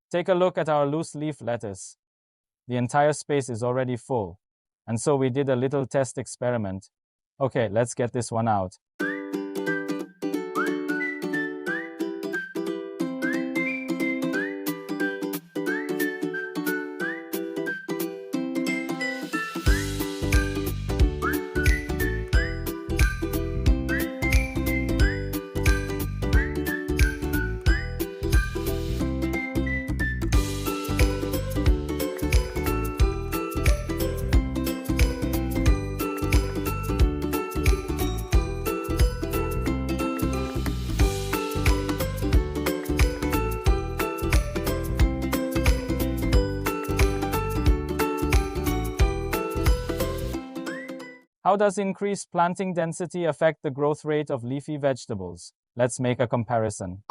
Take a look at our loose leaf lettuce. The entire space is already full. And so we did a little test experiment. Okay, let's get this one out. How does increased planting density affect the growth rate of leafy vegetables? Let's make a comparison.